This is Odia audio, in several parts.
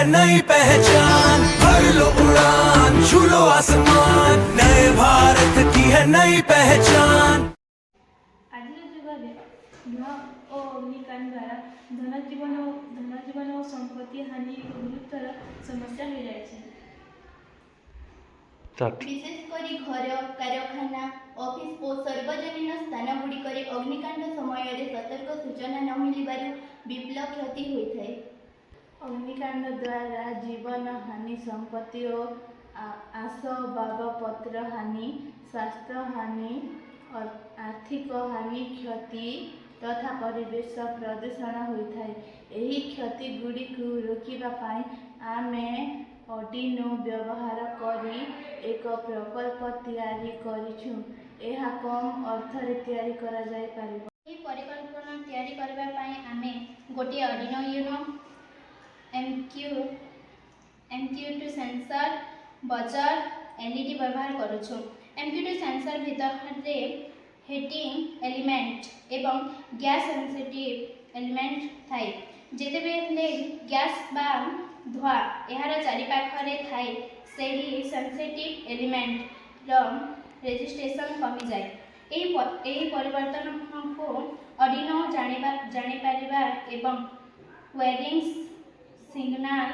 नई पहचान, भर लो उड़ान, छू लो आसमान, नए भारत की है नई पहचान। ଆଜିର ଯୁଗରେ ଧୂଆଁ ଓ ଅଗ୍ନିକାଣ୍ଡ ଦ୍ୱାରା ଧନଜୀବନ ଓ ସମ୍ପତ୍ତି ହାନି ଏକ ଗୁରୁତର ସମସ୍ୟା ହୋଇଯାଇଛି। ବିଶେଷ କରି ଘର, କାରଖାନା, ଅଫିସ ଓ ସାର୍ବଜନୀନ ସ୍ଥାନଗୁଡ଼ିକରେ ଅଗ୍ନିକାଣ୍ଡ ସମୟରେ ସତର୍କ ସୂଚନା ନ ମିଳିବାରୁ ବିପୁଳ କ୍ଷତି ହୋଇଥାଏ। ଅଗ୍ନିକାଣ୍ଡ ଦ୍ୱାରା ଜୀବନ ହାନି, ସମ୍ପତ୍ତି ଓ ଆସବାବପତ୍ର ହାନି, ସ୍ୱାସ୍ଥ୍ୟ ହାନି, ଆର୍ଥିକ ହାନି, କ୍ଷତି ତଥା ପରିବେଶ ପ୍ରଦୂଷଣ ହୋଇଥାଏ। ଏହି କ୍ଷତିଗୁଡ଼ିକୁ ରୋକିବା ପାଇଁ ଆମେ ଅର୍ଡିନୋ ବ୍ୟବହାର କରି ଏକ ପ୍ରକଳ୍ପ ତିଆରି କରିଛୁ। ଏହା କମ୍ ଅର୍ଥରେ ତିଆରି କରାଯାଇପାରିବ। ଏହି ପରିକଳ୍ପନା ତିଆରି କରିବା ପାଇଁ ଆମେ ଗୋଟିଏ ଅର୍ଡିନୋ ୟୁନୋ, MQ2 ସେନ୍ସର, ବଜର, LED ବ୍ୟବହାର କରୁଛୁ। MQ2 ସେନ୍ସର ଭିତରେ ହିଟିଂ ଏଲିମେଣ୍ଟ ଏବଂ ଗ୍ୟାସ୍ ସେନ୍ସିଟିଭ୍ ଏଲିମେଣ୍ଟ ଥାଏ। ଯେତେବେଳେ ଗ୍ୟାସ୍ ବା ଧୂଆଁ ଏହାର ଚାରିପାଖରେ ଥାଏ, ସେହି ସେନ୍ସିଟିଭ୍ ଏଲିମେଣ୍ଟର ରେଜିଷ୍ଟ୍ରେସନ୍ କମିଯାଏ। ଏହି ପରିବର୍ତ୍ତନକୁ ଅର୍ଡିନୋ ଜାଣିପାରିବା ଏବଂ ୱାର୍ନିଂ ସିଗ୍ନାଲ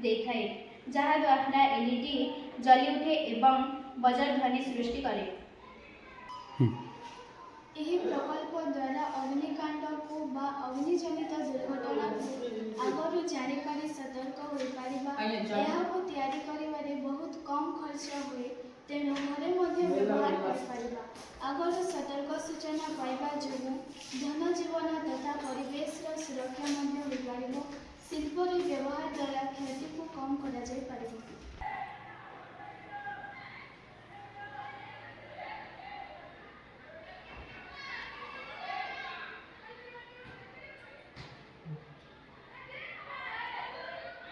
ଦେଇଥାଏ, ଯାହାଦ୍ୱାରା LED ଜଳିଉଠେ ଏବଂ ବଜର ଧ୍ୱନି ସୃଷ୍ଟି କରେ। ଏହି ପ୍ରକଳ୍ପ ଦ୍ୱାରା ଅଗ୍ନିକାଣ୍ଡକୁ ବା ଅଗ୍ନିଜନିତ ଦୁର୍ଘଟଣାକୁ ଆଗରୁ ଜାଣିପାରି ସତର୍କ ହୋଇପାରିବା। ଏହାକୁ ତିଆରି କରିବାରେ ବହୁତ କମ୍ ଖର୍ଚ୍ଚ ହୁଏ, ତେଣୁ ଘରେ ମଧ୍ୟ ବ୍ୟବହାର କରିପାରିବା। ଆଗରୁ ସତର୍କ ସୂଚନା ପାଇବା ଯୋଗୁଁ ଧନଜୀବନ ତଥା ପରିବେଶର ସୁରକ୍ଷା ମଧ୍ୟ ହୋଇପାରିବ। ଶିଳ୍ପରେ ବ୍ୟବହାର ଦ୍ୱାରା କ୍ଷତିକୁ କମ୍ କରାଯାଇପାରିବ।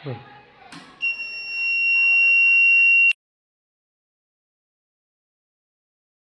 হুম।